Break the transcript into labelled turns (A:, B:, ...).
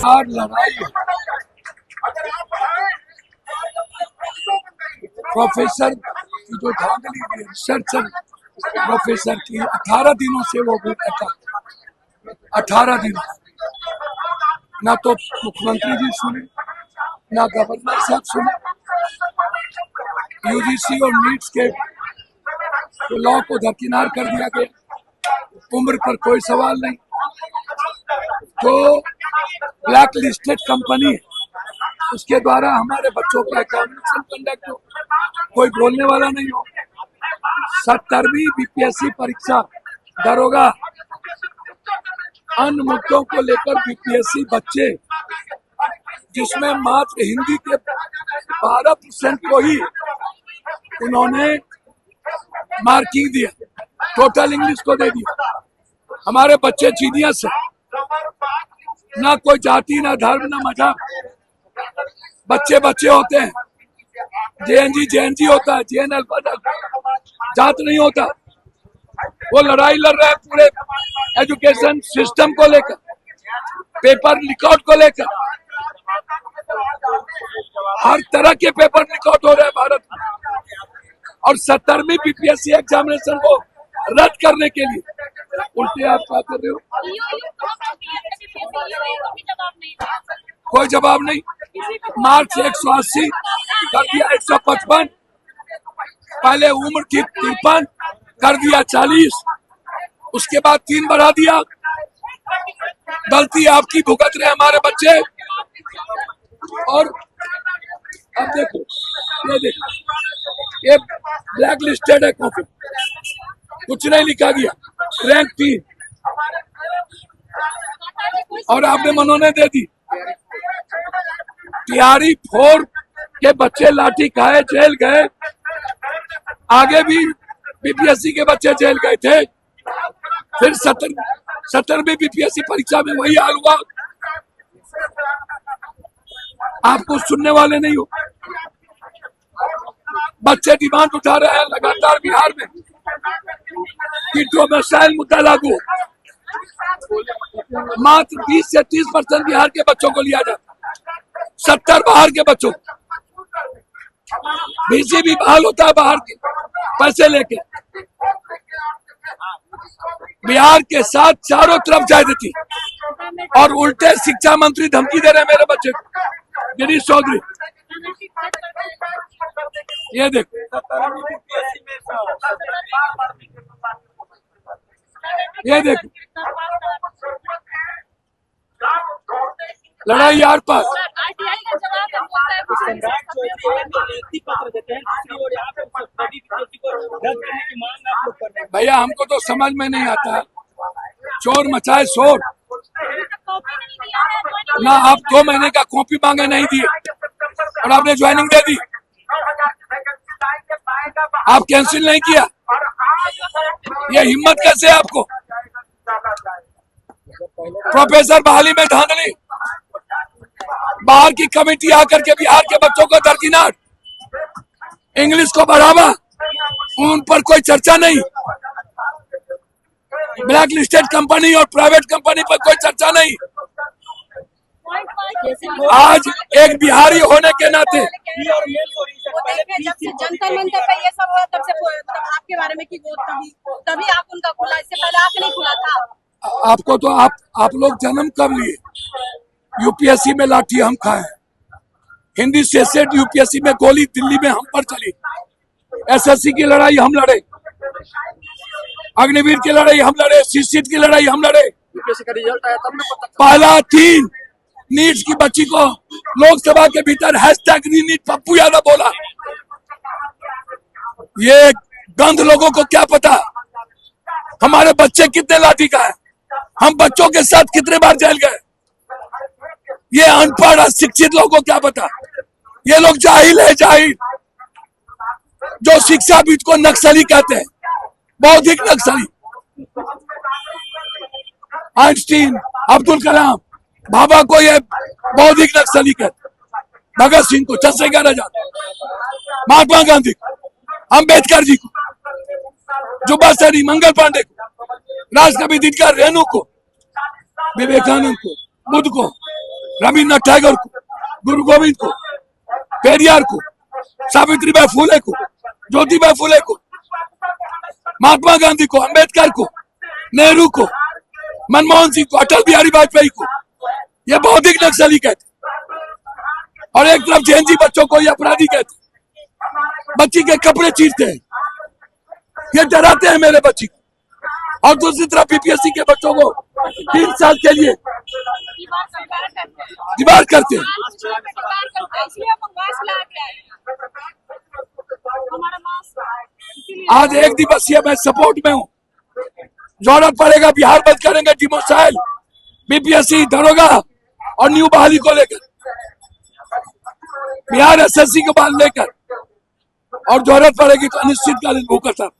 A: और लड़ाई प्रोफेसर की जो धांधली हुई रिसर्चर प्रोफेसर की 18 दिनों से वो भी बैठा, 18 दिन ना तो मुख्यमंत्री जी सुने, ना गवर्नर साहब सुने। यूजीसी और नीट्स के लॉ को दरकिनार कर दिया गया, उम्र पर कोई सवाल नहीं। तो ब्लैक लिस्टेड कंपनी है, उसके द्वारा हमारे बच्चों का एग्जामिनेशन कंडक्ट हो, कोई बोलने वाला नहीं हो। 70वीं बीपीएससी परीक्षा दरोगा अन्य मुद्दों को लेकर बीपीएससी बच्चे, जिसमें मात्र हिंदी के 12% को ही उन्होंने मार्किंग दिया, टोटल इंग्लिश को दे दिया। हमारे बच्चे जीनियस है, ना कोई जाति, ना धर्म, ना मजहब, बच्चे बच्चे होते हैं। जेएनजी होता है, जेएनएल जात नहीं होता। वो लड़ाई लड़ रहे हैं पूरे एजुकेशन सिस्टम को लेकर, पेपर लीकआउट को लेकर। हर तरह के पेपर लीकआउट हो रहे हैं भारत में, और 70वीं बीपीएससी एग्जामिनेशन को रद्द करने के लिए उल्टे आप क्या कर रहे हो? कोई जवाब नहीं। मार्च 180 कर दिया 155, पहले उम्र थी 53 कर दिया 40, उसके बाद 3 बढ़ा दिया। गलती आपकी भुगत रहे हमारे बच्चे। और अब देखो, ये ब्लैक लिस्टेड है कॉपी, कुछ नहीं लिखा गया, रैंक 3, और आपने मनोने दे दी। तिहारी 4 के बच्चे लाठी खाए, जेल गए। आगे भी बीपीएससी के बच्चे जेल गए थे। फिर 70वीं बीपीएससी परीक्षा में वही हाल हुआ। आपको सुनने वाले नहीं हो। बच्चे डिमांड उठा रहे हैं लगातार बिहार में कि डोमिसाइल मुद्दा लागू। मात्र 20 से 30% बिहार के बच्चों को लिया जाता, 70 बाहर के बच्चों। बीसी भी बहाल होता है बाहर के पैसे लेके। बिहार के साथ चारों तरफ ज्यादती, और उल्टे शिक्षा मंत्री धमकी दे रहे हैं मेरे बच्चे को, गिरीश चौधरी। ये देखो, ये देखो, लड़ाई यार पास। भैया हमको तो समझ में नहीं आता, चोर मचाए शोर। ना आप 2 महीने का कॉपी मांगे नहीं दिए, और आपने ज्वाइनिंग दे दी। आप कैंसिल नहीं किया, ये हिम्मत कैसे है आपको? प्रोफेसर बहाली में धांधली, बाहर की कमेटी आकर के बिहार के बच्चों को दरकिनार, इंग्लिश को बढ़ावा, उन पर कोई चर्चा नहीं। ब्लैक लिस्टेड कंपनी और प्राइवेट कंपनी पर कोई चर्चा नहीं। आज एक बिहारी होने के नाते,
B: जब से जंतर मंतर पे ये सब हुआ, तब से आपके बारे में की तभी आप उनका खुला, इससे पहले आप नहीं खुला था।
A: आपको तो आप लोग जन्म कब लिए? यूपीएससी में लाठी हम खाए, हिंदी से सेट यूपीएससी में गोली दिल्ली में हम पर चली, एसएससी की लड़ाई हम लड़े, अग्निवीर की लड़ाई हम लड़े, सीसीट की लड़ाई हम लड़े। यूपीएससी का रिजल्ट आया तब पहला 3 नीट्स की बच्ची को लोकसभा के भीतर #नीट पप्पू यादव बोला। ये गंध लोगों को क्या पता हमारे बच्चे कितने लाठी का है, हम बच्चों के साथ कितने बार जेल गए। ये अनपढ़ अशिक्षित लोगों को क्या पता। ये लोग जाहिल है, जाहिल, जो शिक्षाविद को नक्सली कहते हैं, बौद्धिक नक्सली। आइंस्टीन, अब्दुल कलाम, भाभा को ये बौद्धिक नक्सली कहते, भगत सिंह को, चंद्रशेखर आजाद, महात्मा गांधी को, अम्बेडकर जी को, जुब्बा सरी, मंगल पांडे को, राजकवि दिनकर, रेणु को, विवेकानंद को, बुद्ध को, रविन्द्रनाथ टैगोर को, गुरु गोविंद को, पेरियार को, सावित्रीबाई फुले को, ज्योतिबा फुले को, महात्मा गांधी को, अंबेडकर को, नेहरू को, मनमोहन सिंह को, अटल बिहारी वाजपेयी को ये बौद्धिक नक्सली कहते, और एक तरफ जेएनजी बच्चों को ये अपराधी कहते, बच्ची के कपड़े चीरते हैं, ये डराते हैं मेरे बच्ची को, और दूसरी तरफ बीपीएससी के बच्चों को 3 साल के लिए दीवार करते हैं। आज एक दिवसीय मैं सपोर्ट में हूँ, जरूरत पड़ेगा बिहार बंद करेंगे, डिमोसाइल, बीपीएससी, दरोगा और न्यू बहाली को लेकर, बिहार एसएससी को बांध लेकर, और जरूरत पड़ेगी तो अनिश्चितकालीन भूख हड़ताल।